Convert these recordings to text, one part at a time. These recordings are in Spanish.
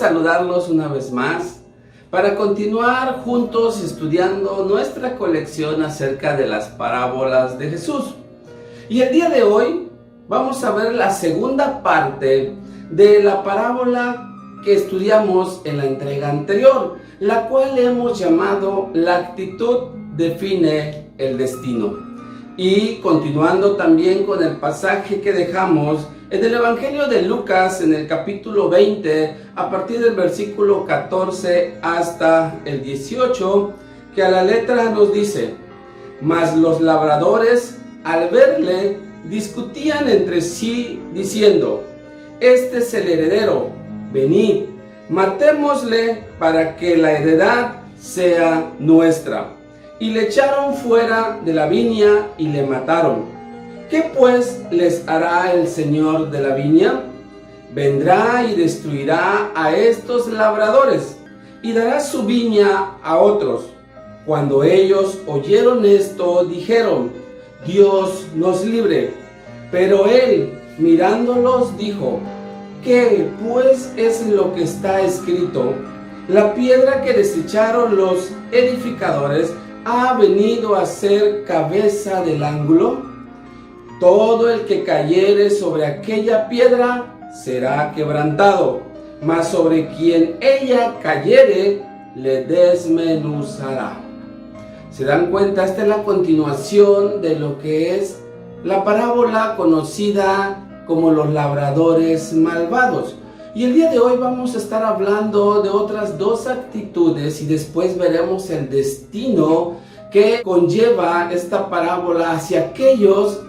saludarlos una vez más para continuar juntos estudiando nuestra colección acerca de las parábolas de Jesús. Y el día de hoy vamos a ver la segunda parte de la parábola que estudiamos en la entrega anterior, la cual hemos llamado La actitud define el destino. Y continuando también con el pasaje que dejamos en el Evangelio de Lucas, en el capítulo 20, a partir del versículo 14 hasta el 18, que a la letra nos dice: Mas los labradores, al verle, discutían entre sí, diciendo: Este es el heredero, venid, matémosle para que la heredad sea nuestra. Y le echaron fuera de la viña y le mataron. ¿Qué pues les hará el Señor de la viña? Vendrá y destruirá a estos labradores y dará su viña a otros. Cuando ellos oyeron esto, dijeron: Dios nos libre. Pero él, mirándolos, dijo: ¿Qué pues es lo que está escrito? La piedra que desecharon los edificadores ha venido a ser cabeza del ángulo. Todo el que cayere sobre aquella piedra será quebrantado, mas sobre quien ella cayere le desmenuzará. ¿Se dan cuenta? Esta es la continuación de lo que es la parábola conocida como los labradores malvados. Y el día de hoy vamos a estar hablando de otras dos actitudes y después veremos el destino que conlleva esta parábola hacia aquellos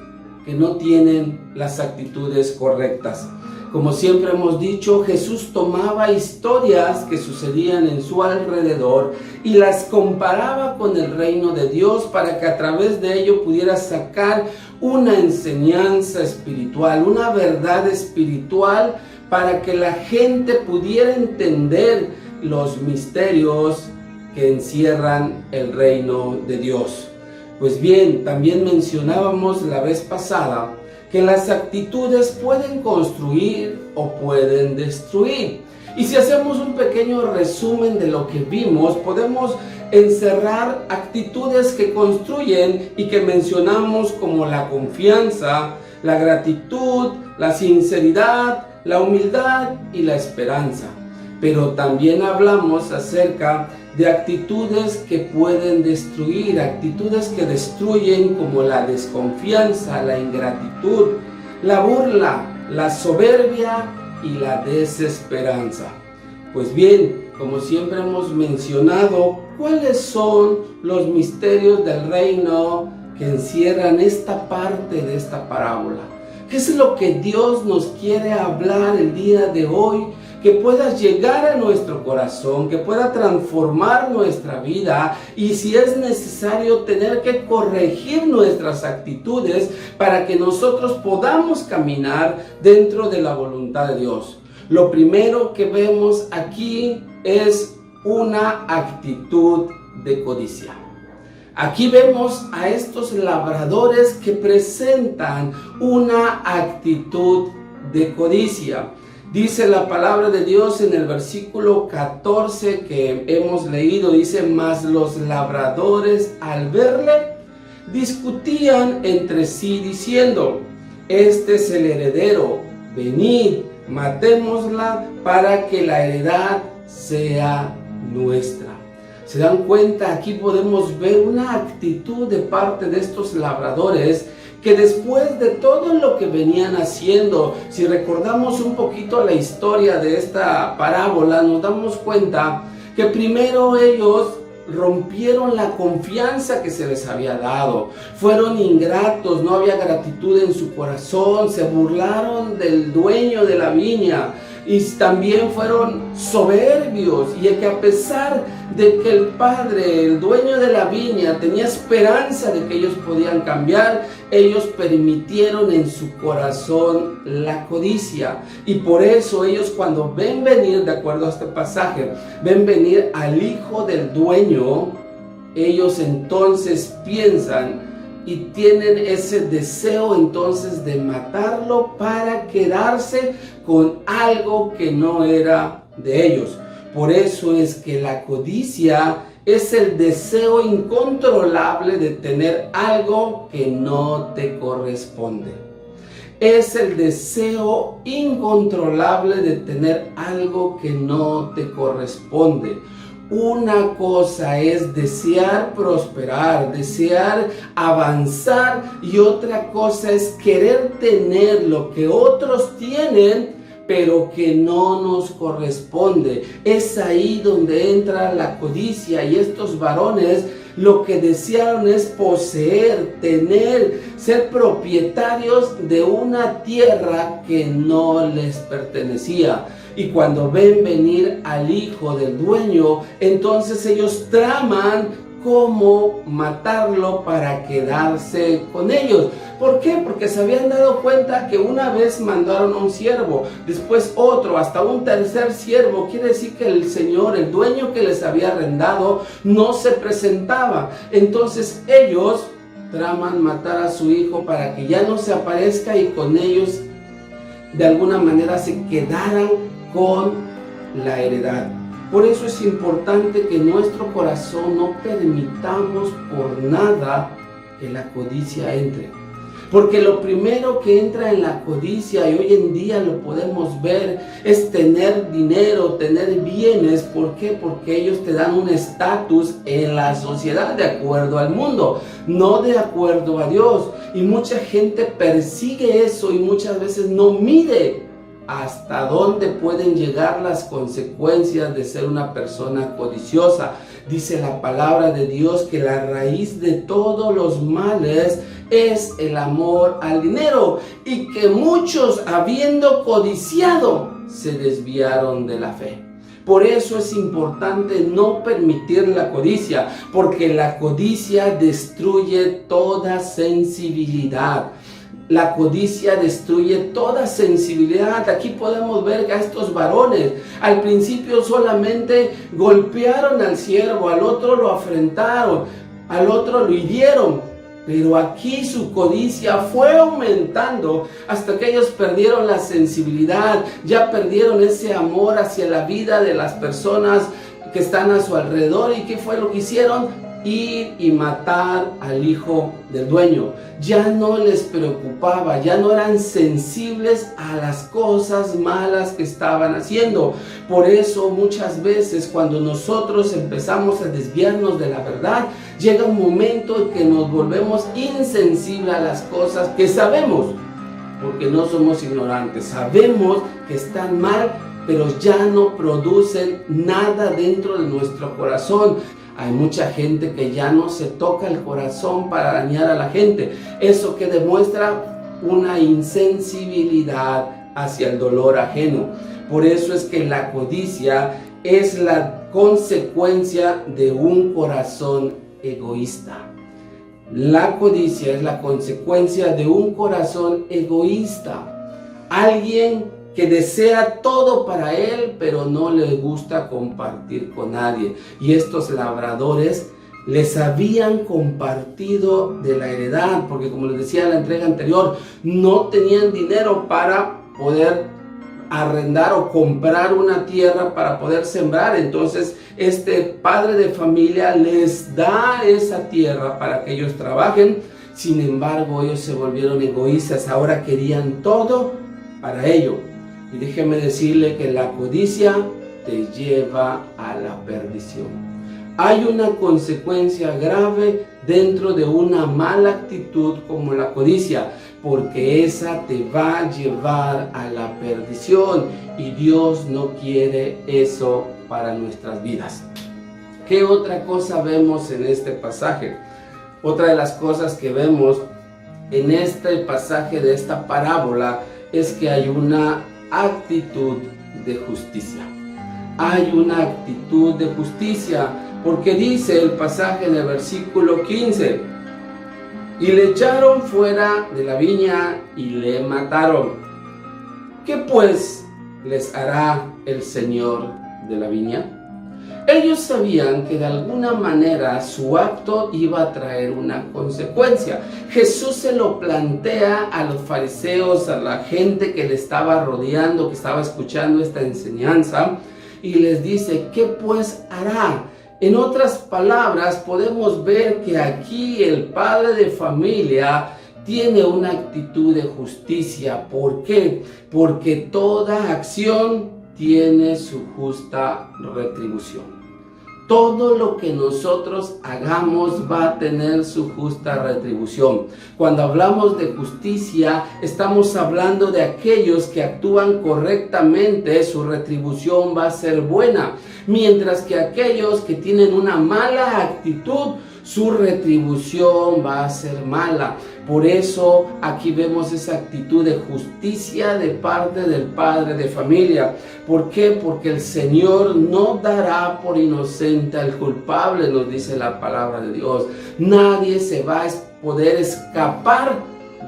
que no tienen las actitudes correctas. Como siempre hemos dicho, Jesús tomaba historias que sucedían en su alrededor y las comparaba con el reino de Dios para que a través de ello pudiera sacar una enseñanza espiritual, una verdad espiritual, para que la gente pudiera entender los misterios que encierran el reino de Dios. Pues bien, también mencionábamos la vez pasada que las actitudes pueden construir o pueden destruir. Y si hacemos un pequeño resumen de lo que vimos, podemos encerrar actitudes que construyen y que mencionamos como la confianza, la gratitud, la sinceridad, la humildad y la esperanza. Pero también hablamos acerca de actitudes que pueden destruir, actitudes que destruyen como la desconfianza, la ingratitud, la burla, la soberbia y la desesperanza. Pues bien, como siempre hemos mencionado, ¿cuáles son los misterios del reino que encierran esta parte de esta parábola? ¿Qué es lo que Dios nos quiere hablar el día de hoy? Que pueda llegar a nuestro corazón, que pueda transformar nuestra vida y si es necesario tener que corregir nuestras actitudes para que nosotros podamos caminar dentro de la voluntad de Dios. Lo primero que vemos aquí es una actitud de codicia. Aquí vemos a estos labradores que presentan una actitud de codicia. Dice la palabra de Dios en el versículo 14 que hemos leído, dice: Mas los labradores al verle discutían entre sí diciendo: Este es el heredero, venid, matémosla para que la heredad sea nuestra. ¿Se dan cuenta? Aquí podemos ver una actitud de parte de estos labradores que después de todo lo que venían haciendo, si recordamos un poquito la historia de esta parábola, nos damos cuenta que primero ellos rompieron la confianza que se les había dado, fueron ingratos, no había gratitud en su corazón, se burlaron del dueño de la viña y también fueron soberbios, y que a pesar de que el padre, el dueño de la viña, tenía esperanza de que ellos podían cambiar, ellos permitieron en su corazón la codicia. Y por eso ellos, cuando ven venir, de acuerdo a este pasaje, ven venir al hijo del dueño, ellos entonces piensan y tienen ese deseo entonces de matarlo para quedarse con algo que no era de ellos. Por eso es que la codicia es el deseo incontrolable de tener algo que no te corresponde. Es el deseo incontrolable de tener algo que no te corresponde. Una cosa es desear prosperar, desear avanzar, y otra cosa es querer tener lo que otros tienen, pero que no nos corresponde. Es ahí donde entra la codicia, y estos varones lo que desearon es poseer, tener, ser propietarios de una tierra que no les pertenecía. Y cuando ven venir al hijo del dueño, entonces ellos traman cómo matarlo para quedarse con ellos. ¿Por qué? Porque se habían dado cuenta que una vez mandaron a un siervo, después otro, hasta un tercer siervo. Quiere decir que el señor, el dueño que les había arrendado, no se presentaba. Entonces ellos traman matar a su hijo para que ya no se aparezca y con ellos de alguna manera se quedaran con la heredad. Por eso es importante que en nuestro corazón no permitamos por nada que la codicia entre. Porque lo primero que entra en la codicia, y hoy en día lo podemos ver, es tener dinero, tener bienes. ¿Por qué? Porque ellos te dan un estatus en la sociedad de acuerdo al mundo, no de acuerdo a Dios. Y mucha gente persigue eso y muchas veces no mide hasta dónde pueden llegar las consecuencias de ser una persona codiciosa. Dice la palabra de Dios que la raíz de todos los males es el amor al dinero, y que muchos, habiendo codiciado, se desviaron de la fe. Por eso es importante no permitir la codicia, porque la codicia destruye toda sensibilidad. La codicia destruye toda sensibilidad. Aquí podemos ver a estos varones. Al principio solamente golpearon al siervo, al otro lo afrentaron, al otro lo hirieron. Pero aquí su codicia fue aumentando hasta que ellos perdieron la sensibilidad, ya perdieron ese amor hacia la vida de las personas que están a su alrededor. ¿Y qué fue lo que hicieron? Ir y matar al hijo del dueño. Ya no les preocupaba, ya no eran sensibles a las cosas malas que estaban haciendo. Por eso muchas veces cuando nosotros empezamos a desviarnos de la verdad, llega un momento en que nos volvemos insensibles a las cosas que sabemos, porque no somos ignorantes, sabemos que están mal, pero ya no producen nada dentro de nuestro corazón. Hay mucha gente que ya no se toca el corazón para dañar a la gente. Eso que demuestra una insensibilidad hacia el dolor ajeno. Por eso es que la codicia es la consecuencia de un corazón egoísta. La codicia es la consecuencia de un corazón egoísta. Alguien que desea todo para él, pero no le gusta compartir con nadie. Y estos labradores les habían compartido de la heredad, porque como les decía en la entrega anterior, no tenían dinero para poder arrendar o comprar una tierra para poder sembrar. Entonces este padre de familia les da esa tierra para que ellos trabajen. Sin embargo, ellos se volvieron egoístas, ahora querían todo para ellos. Y déjeme decirle que la codicia te lleva a la perdición. Hay una consecuencia grave dentro de una mala actitud como la codicia, porque esa te va a llevar a la perdición, y Dios no quiere eso para nuestras vidas. ¿Qué otra cosa vemos en este pasaje? Otra de las cosas que vemos en este pasaje de esta parábola es que hay una actitud de justicia. Hay una actitud de justicia, porque dice el pasaje en el versículo 15: y le echaron fuera de la viña y le mataron. ¿Qué pues les hará el Señor de la viña? Ellos sabían que de alguna manera su acto iba a traer una consecuencia. Jesús se lo plantea a los fariseos, a la gente que le estaba rodeando, que estaba escuchando esta enseñanza, y les dice, ¿qué pues hará? En otras palabras, podemos ver que aquí el padre de familia tiene una actitud de justicia. ¿Por qué? Porque toda acción tiene su justa retribución. Todo lo que nosotros hagamos va a tener su justa retribución. Cuando hablamos de justicia, estamos hablando de aquellos que actúan correctamente, su retribución va a ser buena. Mientras que aquellos que tienen una mala actitud, su retribución va a ser mala. Por eso aquí vemos esa actitud de justicia de parte del padre de familia. ¿Por qué? Porque el Señor no dará por inocente al culpable, nos dice la palabra de Dios. Nadie se va a poder escapar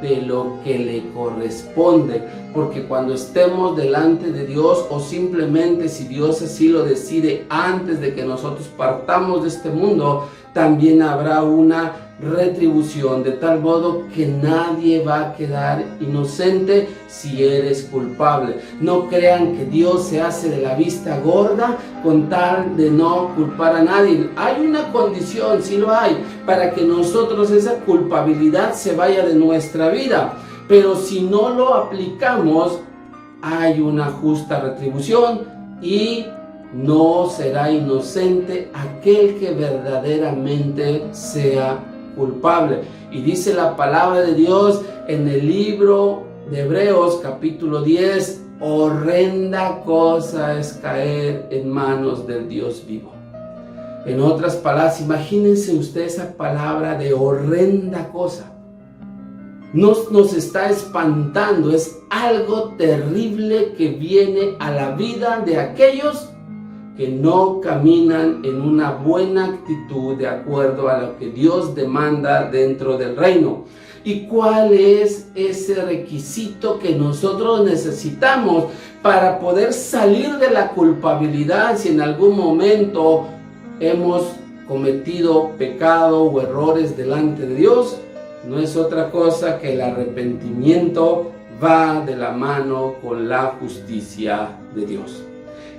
de lo que le corresponde, porque cuando estemos delante de Dios, o simplemente si Dios así lo decide antes de que nosotros partamos de este mundo, también habrá una retribución, de tal modo que nadie va a quedar inocente si eres culpable. No crean que Dios se hace de la vista gorda con tal de no culpar a nadie. Hay una condición, sí lo hay, para que nosotros esa culpabilidad se vaya de nuestra vida, pero si no lo aplicamos, hay una justa retribución y no será inocente aquel que verdaderamente sea culpable. Y dice la palabra de Dios en el libro de Hebreos capítulo 10, horrenda cosa es caer en manos del Dios vivo. En otras palabras, imagínense usted esa palabra de horrenda cosa. Nos está espantando, es algo terrible que viene a la vida de aquellos que no caminan en una buena actitud de acuerdo a lo que Dios demanda dentro del reino. ¿Y cuál es ese requisito que nosotros necesitamos para poder salir de la culpabilidad si en algún momento hemos cometido pecado o errores delante de Dios? No es otra cosa que el arrepentimiento va de la mano con la justicia de Dios.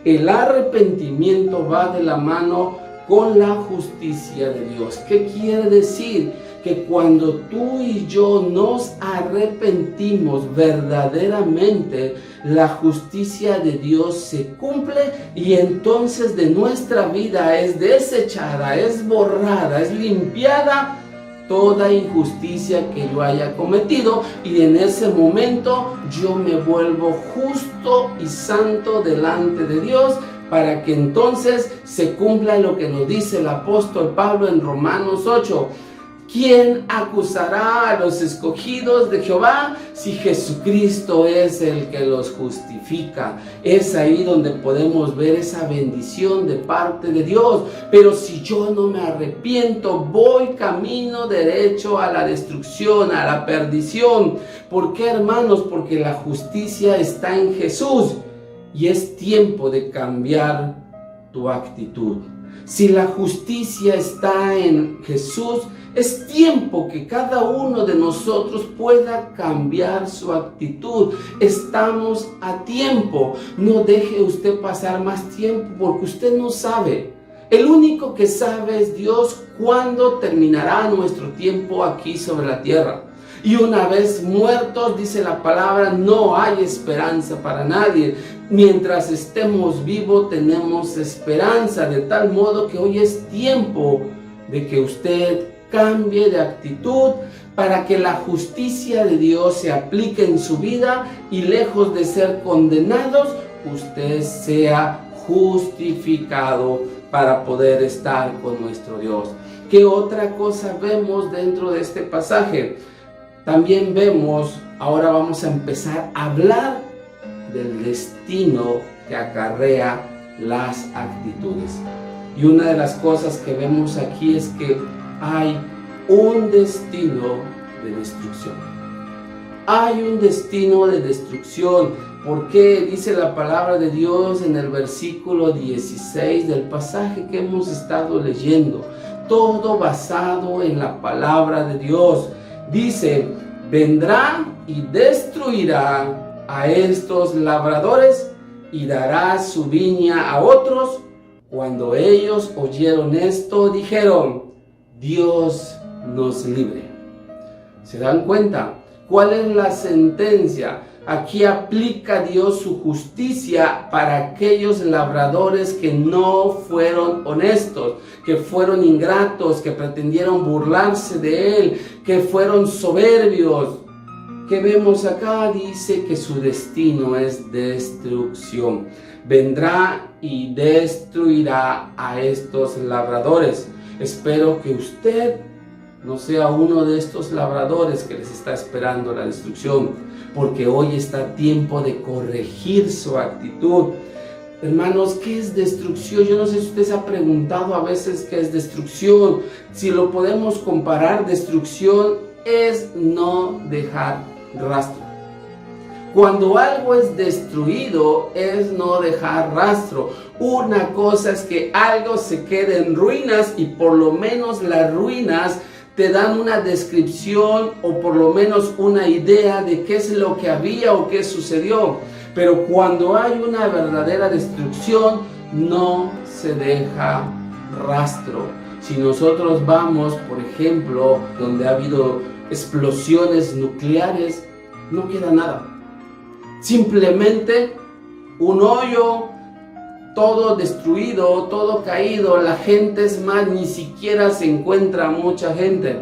El arrepentimiento va de la mano con la justicia de Dios. ¿Qué quiere decir? Que cuando tú y yo nos arrepentimos verdaderamente, la justicia de Dios se cumple y entonces de nuestra vida es desechada, es borrada, es limpiada toda injusticia que yo haya cometido, y en ese momento yo me vuelvo justo y santo delante de Dios, para que entonces se cumpla lo que nos dice el apóstol Pablo en Romanos 8. ¿Quién acusará a los escogidos de Jehová si Jesucristo es el que los justifica? Es ahí donde podemos ver esa bendición de parte de Dios. Pero si yo no me arrepiento, voy camino derecho a la destrucción, a la perdición. ¿Por qué, hermanos? Porque la justicia está en Jesús y es tiempo de cambiar tu actitud. Si la justicia está en Jesús, es tiempo que cada uno de nosotros pueda cambiar su actitud. Estamos a tiempo. No deje usted pasar más tiempo, porque usted no sabe. El único que sabe es Dios cuándo terminará nuestro tiempo aquí sobre la tierra. Y una vez muertos, dice la palabra, no hay esperanza para nadie. Mientras estemos vivos tenemos esperanza, de tal modo que hoy es tiempo de que usted cambie de actitud para que la justicia de Dios se aplique en su vida y lejos de ser condenados, usted sea justificado para poder estar con nuestro Dios. ¿Qué otra cosa vemos dentro de este pasaje? También vemos, ahora vamos a empezar a hablar del destino que acarrea las actitudes. Y una de las cosas que vemos aquí es que hay un destino de destrucción. Hay un destino de destrucción. ¿Por qué? Dice la palabra de Dios en el versículo 16 del pasaje que hemos estado leyendo. Todo basado en la palabra de Dios. Dice, vendrá y destruirá a estos labradores y dará su viña a otros. Cuando ellos oyeron esto, dijeron: Dios nos libre. ¿Se dan cuenta? ¿Cuál es la sentencia? Aquí aplica Dios su justicia para aquellos labradores que no fueron honestos, que fueron ingratos, que pretendieron burlarse de Él, que fueron soberbios. ¿Qué vemos acá? Dice que su destino es destrucción. Vendrá y destruirá a estos labradores. Espero que usted no sea uno de estos labradores que les está esperando la destrucción, porque hoy está tiempo de corregir su actitud. Hermanos, ¿qué es destrucción? Yo no sé si usted se ha preguntado a veces qué es destrucción. Si lo podemos comparar, destrucción es no dejar rastro. Cuando algo es destruido es no dejar rastro. Una cosa es que algo se quede en ruinas y por lo menos las ruinas te dan una descripción o por lo menos una idea de qué es lo que había o qué sucedió. Pero cuando hay una verdadera destrucción, no se deja rastro. Si nosotros vamos, por ejemplo, donde ha habido explosiones nucleares, no queda nada. Simplemente un hoyo, todo destruido, todo caído. La gente, es más, ni siquiera se encuentra mucha gente.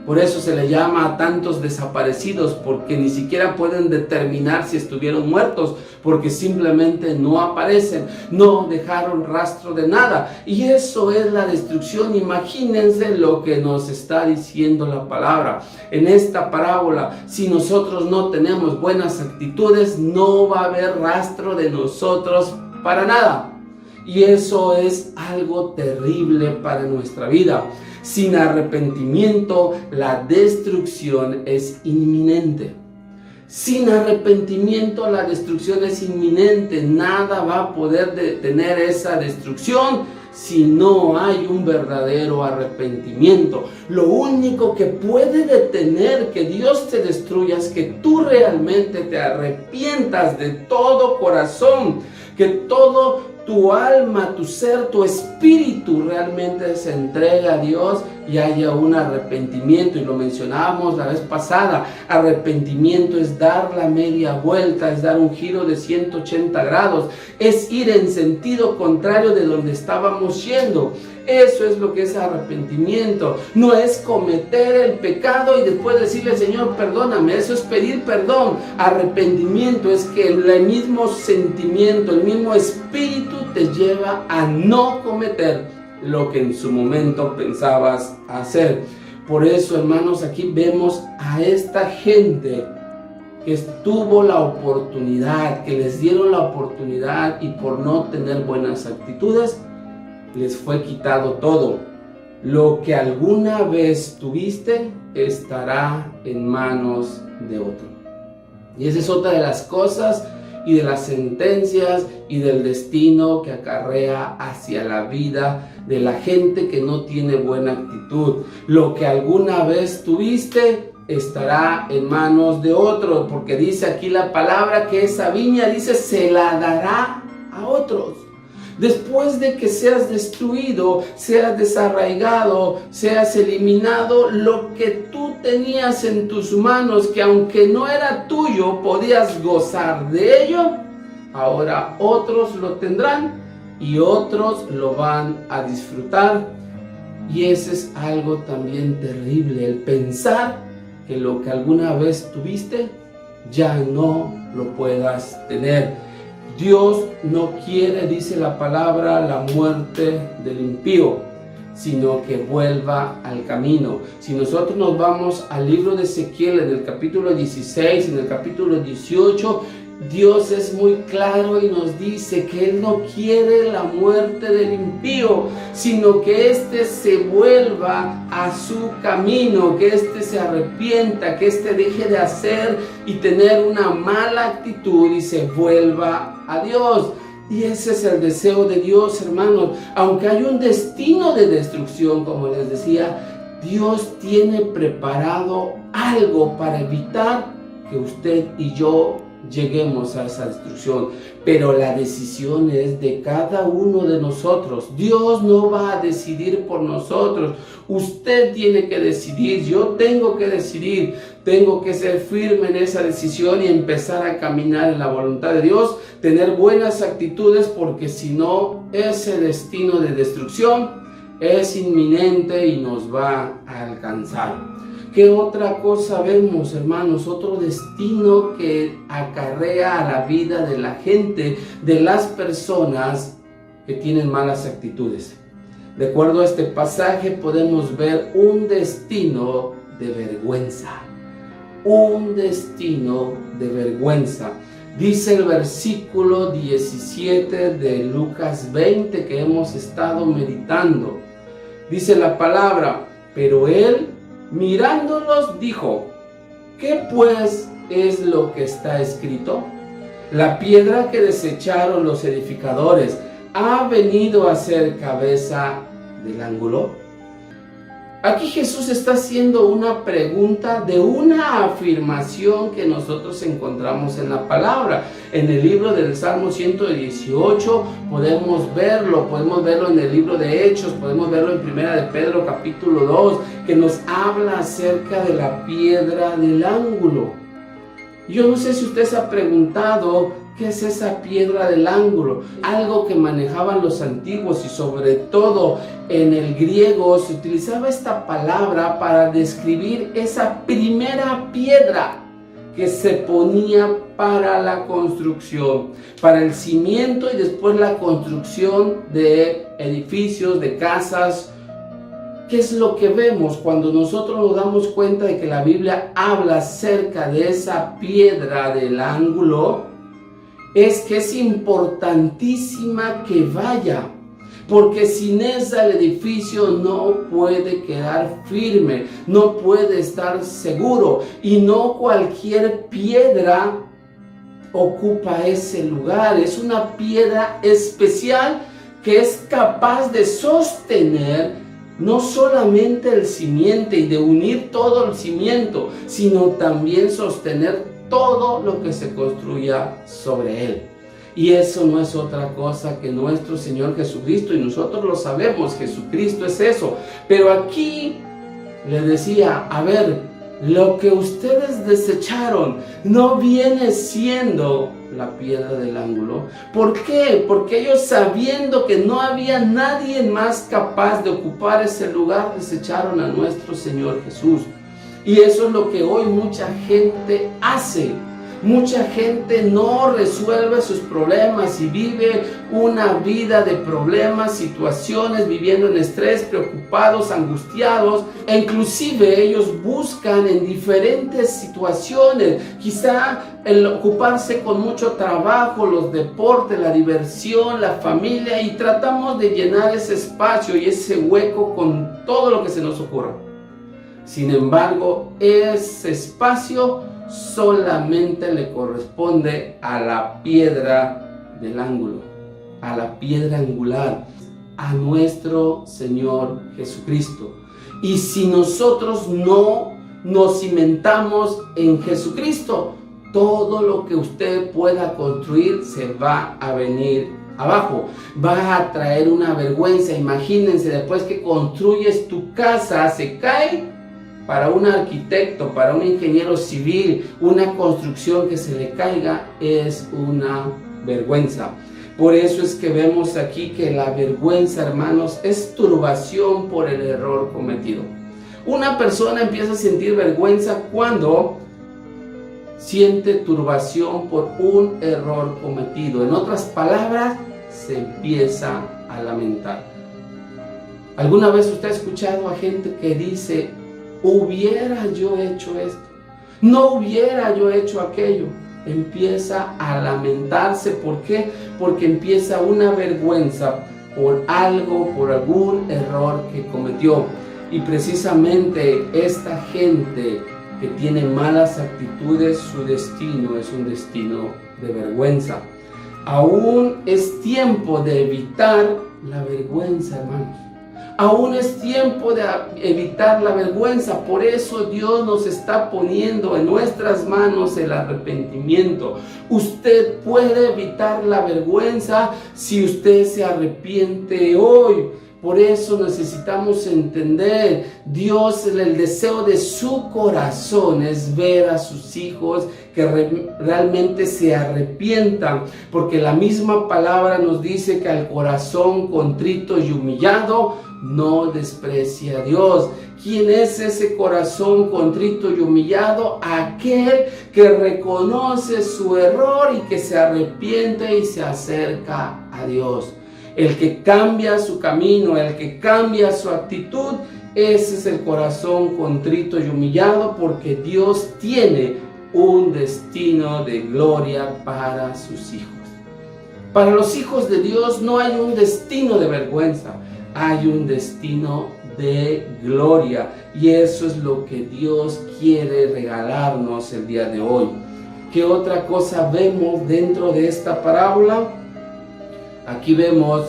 Por eso se le llama a tantos desaparecidos, porque ni siquiera pueden determinar si estuvieron muertos, porque simplemente no aparecen, no dejaron rastro de nada. Y eso es la destrucción. Imagínense lo que nos está diciendo la palabra. En esta parábola, si nosotros no tenemos buenas actitudes, no va a haber rastro de nosotros para nada. Y eso es algo terrible para nuestra vida. Sin arrepentimiento, la destrucción es inminente. Sin arrepentimiento, la destrucción es inminente. Nada va a poder detener esa destrucción si no hay un verdadero arrepentimiento. Lo único que puede detener que Dios te destruya es que tú realmente te arrepientas de todo corazón, que todo tu alma, tu ser, tu espíritu realmente se entregue a Dios y haya un arrepentimiento. Y lo mencionábamos la vez pasada, arrepentimiento es dar la media vuelta, es dar un giro de 180 grados, es ir en sentido contrario de donde estábamos yendo. Eso es lo que es arrepentimiento. No es cometer el pecado y después decirle: Señor, perdóname. Eso es pedir perdón. Arrepentimiento es que el mismo sentimiento, el mismo espíritu te lleva a no cometer lo que en su momento pensabas hacer. Por eso, hermanos, aquí vemos a esta gente que tuvo la oportunidad, que les dieron la oportunidad y por no tener buenas actitudes, les fue quitado todo. Lo que alguna vez tuviste estará en manos de otro. Y esa es otra de las cosas y de las sentencias y del destino que acarrea hacia la vida de la gente que no tiene buena actitud. Lo que alguna vez tuviste estará en manos de otro, porque dice aquí la palabra que esa viña, dice, se la dará a otros. Después de que seas destruido, seas desarraigado, seas eliminado, lo que tú tenías en tus manos, que aunque no era tuyo, podías gozar de ello, ahora otros lo tendrán y otros lo van a disfrutar. Y ese es algo también terrible, el pensar que lo que alguna vez tuviste ya no lo puedas tener. Dios no quiere, dice la palabra, la muerte del impío, sino que vuelva al camino. Si nosotros nos vamos al libro de Ezequiel, en el capítulo 16, en el capítulo 18, Dios es muy claro y nos dice que Él no quiere la muerte del impío, sino que éste se vuelva a su camino, que éste se arrepienta, que éste deje de hacer y tener una mala actitud y se vuelva a Dios. Y ese es el deseo de Dios, hermanos. Aunque hay un destino de destrucción, como les decía, Dios tiene preparado algo para evitar que usted y yo lleguemos a esa destrucción, pero la decisión es de cada uno de nosotros. Dios no va a decidir por nosotros. Usted tiene que decidir, yo tengo que decidir, tengo que ser firme en esa decisión y empezar a caminar en la voluntad de Dios, tener buenas actitudes, porque si no, ese destino de destrucción es inminente y nos va a alcanzar. ¿Qué otra cosa vemos, hermanos? Otro destino que acarrea a la vida de la gente, de las personas que tienen malas actitudes. De acuerdo a este pasaje podemos ver un destino de vergüenza. Un destino de vergüenza. Dice el versículo 17 de Lucas 20 que hemos estado meditando. Dice la palabra, pero él, mirándolos, dijo, ¿qué pues es lo que está escrito? La piedra que desecharon los edificadores ha venido a ser cabeza del ángulo. Aquí Jesús está haciendo una pregunta de una afirmación que nosotros encontramos en la palabra. En el libro del Salmo 118 podemos verlo en el libro de Hechos, podemos verlo en Primera de Pedro capítulo 2, que nos habla acerca de la piedra del ángulo. Yo no sé si usted se ha preguntado ¿qué es esa piedra del ángulo? Algo que manejaban los antiguos y sobre todo en el griego se utilizaba esta palabra para describir esa primera piedra que se ponía para la construcción, para el cimiento y después la construcción de edificios, de casas. ¿Qué es lo que vemos cuando nosotros nos damos cuenta de que la Biblia habla acerca de esa piedra del ángulo? Es que es importantísima que vaya, porque sin esa el edificio no puede quedar firme, no puede estar seguro, y no cualquier piedra ocupa ese lugar. Es una piedra especial que es capaz de sostener no solamente el cimiento y de unir todo el cimiento, sino también sostener todo lo que se construya sobre él. Y eso no es otra cosa que nuestro Señor Jesucristo, y nosotros lo sabemos, Jesucristo es eso. Pero aquí le decía, a ver, lo que ustedes desecharon no viene siendo la piedra del ángulo. ¿Por qué? Porque ellos, sabiendo que no había nadie más capaz de ocupar ese lugar, desecharon a nuestro Señor Jesús. Y eso es lo que hoy mucha gente hace. Mucha gente no resuelve sus problemas y vive una vida de problemas, situaciones, viviendo en estrés, preocupados, angustiados. E inclusive ellos buscan en diferentes situaciones, quizá el ocuparse con mucho trabajo, los deportes, la diversión, la familia, y tratamos de llenar ese espacio y ese hueco con todo lo que se nos ocurra. Sin embargo, ese espacio solamente le corresponde a la piedra del ángulo, a la piedra angular, a nuestro Señor Jesucristo. Y si nosotros no nos cimentamos en Jesucristo, todo lo que usted pueda construir se va a venir abajo, va a traer una vergüenza. Imagínense, después que construyes tu casa, se cae. Para un arquitecto, para un ingeniero civil, una construcción que se le caiga es una vergüenza. Por eso es que vemos aquí que la vergüenza, hermanos, es turbación por el error cometido. Una persona empieza a sentir vergüenza cuando siente turbación por un error cometido. En otras palabras, se empieza a lamentar. ¿Alguna vez usted ha escuchado a gente que dice: hubiera yo hecho esto, no hubiera yo hecho aquello? Empieza a lamentarse. ¿Por qué? Porque empieza una vergüenza por algo, por algún error que cometió. Y precisamente esta gente que tiene malas actitudes, su destino es un destino de vergüenza. Aún es tiempo de evitar la vergüenza, hermanos. Aún es tiempo de evitar la vergüenza. Por eso Dios nos está poniendo en nuestras manos el arrepentimiento. Usted puede evitar la vergüenza si usted se arrepiente hoy. Por eso necesitamos entender, Dios, el deseo de su corazón es ver a sus hijos que realmente se arrepientan, porque la misma palabra nos dice que al corazón contrito y humillado no desprecia a Dios. ¿Quién es ese corazón contrito y humillado? Aquel que reconoce su error y que se arrepiente y se acerca a Dios. El que cambia su camino, el que cambia su actitud, ese es el corazón contrito y humillado, porque Dios tiene un destino de gloria para sus hijos. Para los hijos de Dios no hay un destino de vergüenza, hay un destino de gloria, y eso es lo que Dios quiere regalarnos el día de hoy. ¿Qué otra cosa vemos dentro de esta parábola? Aquí vemos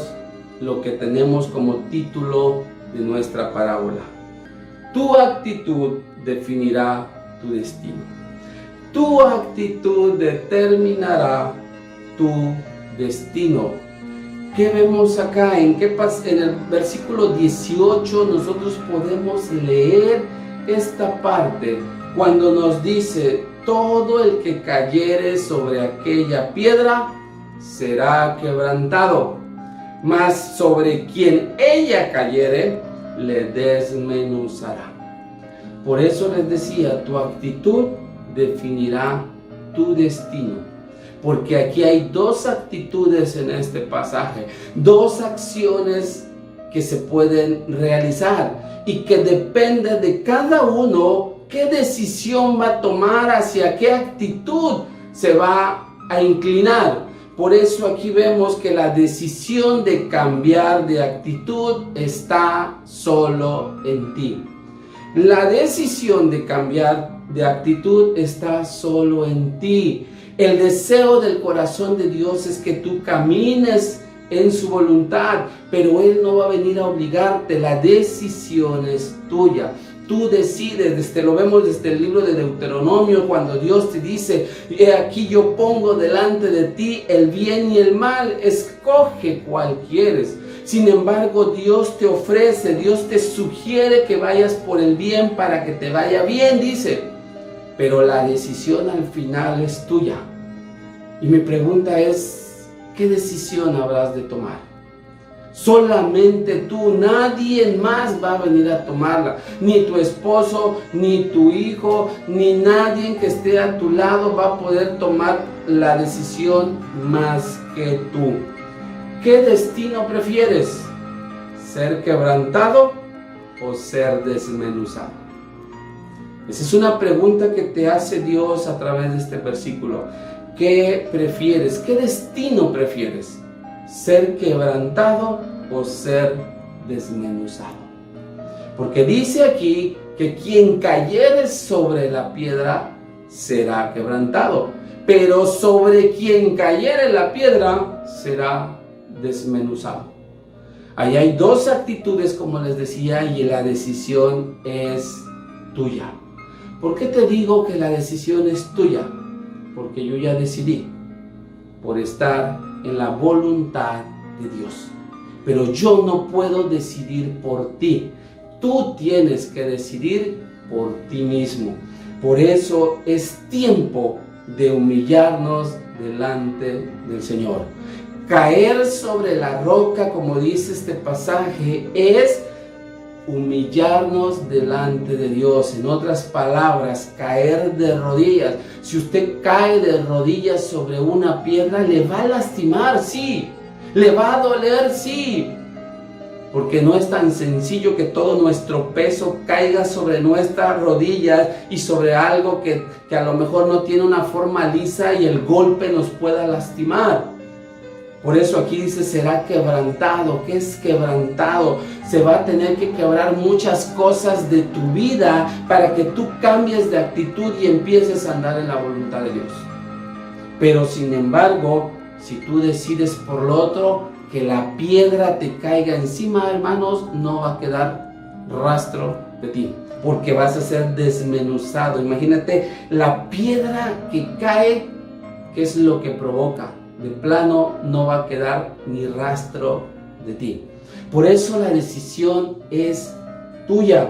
lo que tenemos como título de nuestra parábola. Tu actitud definirá tu destino. Tu actitud determinará tu destino. ¿Qué vemos acá? En el versículo 18 nosotros podemos leer esta parte cuando nos dice: todo el que cayere sobre aquella piedra será quebrantado, mas sobre quien ella cayere le desmenuzará. Por eso les decía, tu actitud definirá tu destino, porque aquí hay dos actitudes en este pasaje, dos acciones que se pueden realizar y que depende de cada uno qué decisión va a tomar, hacia qué actitud se va a inclinar. Por eso aquí vemos que la decisión de cambiar de actitud está solo en ti. La decisión de cambiar de actitud está solo en ti. El deseo del corazón de Dios es que tú camines en su voluntad, pero Él no va a venir a obligarte. La decisión es tuya. Tú decides, lo vemos desde el libro de Deuteronomio, cuando Dios te dice: he aquí yo pongo delante de ti el bien y el mal, escoge cuál quieres. Sin embargo, Dios te ofrece, Dios te sugiere que vayas por el bien para que te vaya bien, dice. Pero la decisión al final es tuya. Y mi pregunta es: ¿qué decisión habrás de tomar? Solamente tú, nadie más va a venir a tomarla. Ni tu esposo, ni tu hijo, ni nadie que esté a tu lado va a poder tomar la decisión más que tú. ¿Qué destino prefieres? ¿Ser quebrantado o ser desmenuzado? Esa es una pregunta que te hace Dios a través de este versículo. ¿Qué prefieres? ¿Qué destino prefieres? ¿Ser quebrantado o ser desmenuzado? Porque dice aquí que quien cayere sobre la piedra será quebrantado, pero sobre quien cayere la piedra será desmenuzado. Ahí hay dos actitudes, como les decía, y la decisión es tuya. ¿Por qué te digo que la decisión es tuya? Porque yo ya decidí por estar en la voluntad de Dios. Pero yo no puedo decidir por ti. Tú tienes que decidir por ti mismo. Por eso es tiempo de humillarnos delante del Señor. Caer sobre la roca, como dice este pasaje, es humillarnos delante de Dios. En otras palabras, caer de rodillas. Si usted cae de rodillas sobre una piedra, le va a lastimar, sí. Le va a doler, sí. Porque no es tan sencillo que todo nuestro peso caiga sobre nuestras rodillas y sobre algo que a lo mejor no tiene una forma lisa y el golpe nos pueda lastimar. Por eso aquí dice: será quebrantado. ¿Qué es quebrantado? Se va a tener que quebrar muchas cosas de tu vida para que tú cambies de actitud y empieces a andar en la voluntad de Dios. Pero sin embargo, si tú decides por lo otro, que la piedra te caiga encima, hermanos, no va a quedar rastro de ti, porque vas a ser desmenuzado. Imagínate la piedra que cae, ¿qué es lo que provoca? De plano no va a quedar ni rastro de ti. Por eso la decisión es tuya.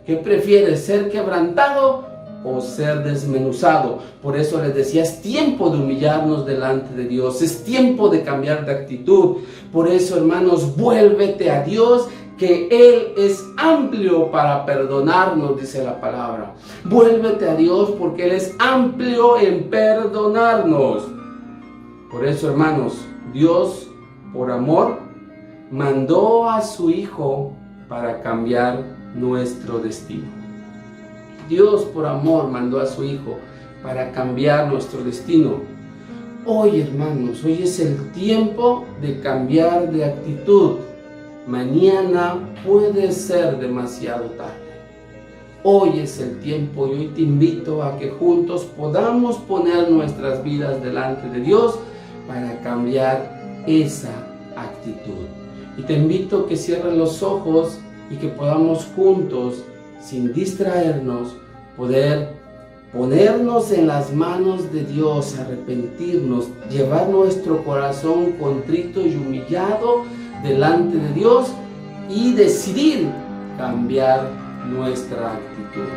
¿Qué prefieres, ser quebrantado o ser desmenuzado? Por eso les decía, es tiempo de humillarnos delante de Dios, es tiempo de cambiar de actitud. Por eso, hermanos, vuélvete a Dios, que Él es amplio para perdonarnos, dice la palabra. Vuélvete a Dios porque Él es amplio en perdonarnos. Por eso, hermanos, Dios, por amor, mandó a su Hijo para cambiar nuestro destino. Dios, por amor, mandó a su Hijo para cambiar nuestro destino. Hoy, hermanos, hoy es el tiempo de cambiar de actitud. Mañana puede ser demasiado tarde. Hoy es el tiempo y hoy te invito a que juntos podamos poner nuestras vidas delante de Dios para cambiar esa actitud. Y te invito a que cierres los ojos y que podamos juntos, sin distraernos, poder ponernos en las manos de Dios, arrepentirnos, llevar nuestro corazón contrito y humillado delante de Dios y decidir cambiar nuestra actitud.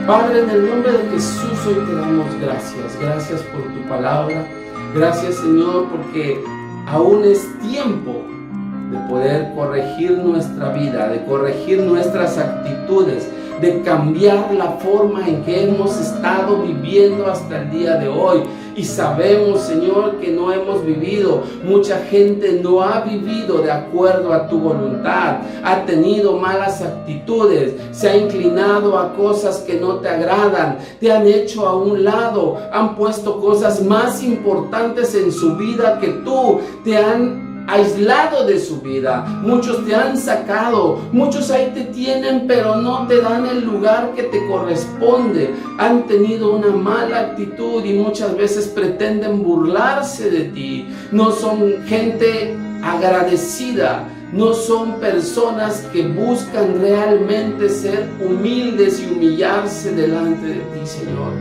Padre, en el nombre de Jesús hoy te damos gracias. Gracias por tu palabra. Gracias, Señor, porque aún es tiempo de poder corregir nuestra vida, de corregir nuestras actitudes, de cambiar la forma en que hemos estado viviendo hasta el día de hoy. Y sabemos, Señor, que no hemos vivido, mucha gente no ha vivido de acuerdo a tu voluntad, ha tenido malas actitudes, se ha inclinado a cosas que no te agradan, te han hecho a un lado, han puesto cosas más importantes en su vida que tú, te han aislado de su vida, muchos te han sacado, muchos ahí te tienen pero no te dan el lugar que te corresponde, han tenido una mala actitud y muchas veces pretenden burlarse de ti, no son gente agradecida, no son personas que buscan realmente ser humildes y humillarse delante de ti, Señor.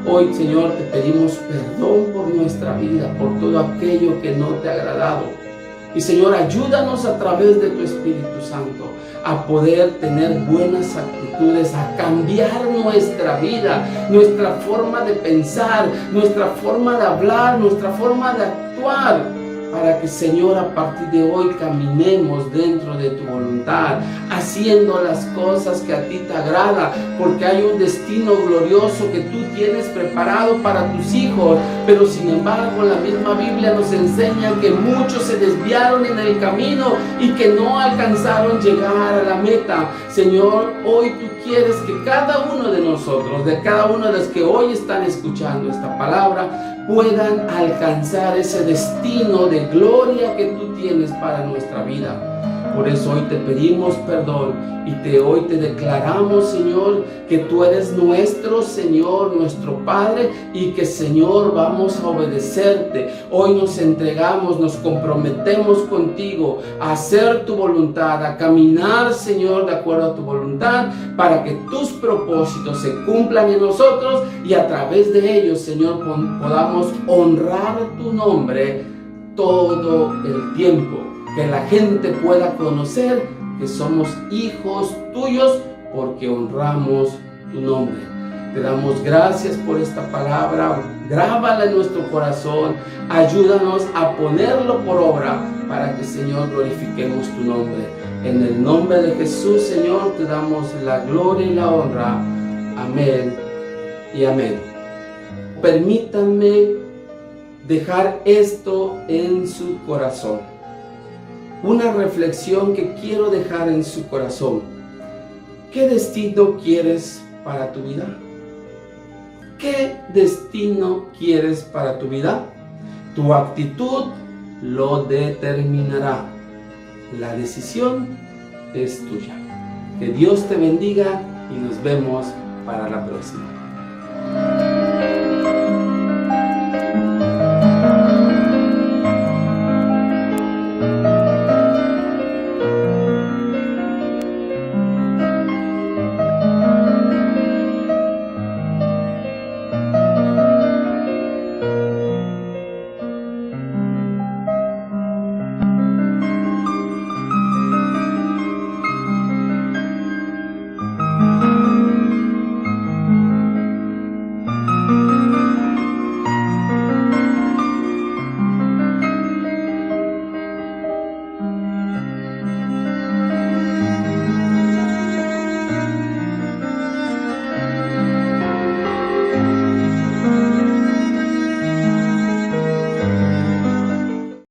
Hoy, Señor, te pedimos perdón por nuestra vida, por todo aquello que no te ha agradado. Y Señor, ayúdanos a través de tu Espíritu Santo a poder tener buenas actitudes, a cambiar nuestra vida, nuestra forma de pensar, nuestra forma de hablar, nuestra forma de actuar, para que, Señor, a partir de hoy caminemos dentro de tu voluntad, haciendo las cosas que a ti te agrada, porque hay un destino glorioso que tú tienes preparado para tus hijos, pero sin embargo la misma Biblia nos enseña que muchos se desviaron en el camino y que no alcanzaron llegar a la meta. Señor, hoy tú quieres que cada uno de nosotros, de cada uno de los que hoy están escuchando esta palabra, puedan alcanzar ese destino de gloria que tú tienes para nuestra vida. Por eso hoy te pedimos perdón y hoy te declaramos, Señor, que tú eres nuestro Señor, nuestro Padre, y que, Señor, vamos a obedecerte. Hoy nos entregamos, nos comprometemos contigo a hacer tu voluntad, a caminar, Señor, de acuerdo a tu voluntad, para que tus propósitos se cumplan en nosotros y a través de ellos, Señor, podamos honrar tu nombre todo el tiempo. Que la gente pueda conocer que somos hijos tuyos porque honramos tu nombre. Te damos gracias por esta palabra, grábala en nuestro corazón, ayúdanos a ponerlo por obra para que, Señor, glorifiquemos tu nombre. En el nombre de Jesús, Señor, te damos la gloria y la honra. Amén y amén. Permítanme dejar esto en su corazón. Una reflexión que quiero dejar en su corazón. ¿Qué destino quieres para tu vida? ¿Qué destino quieres para tu vida? Tu actitud lo determinará. La decisión es tuya. Que Dios te bendiga y nos vemos para la próxima.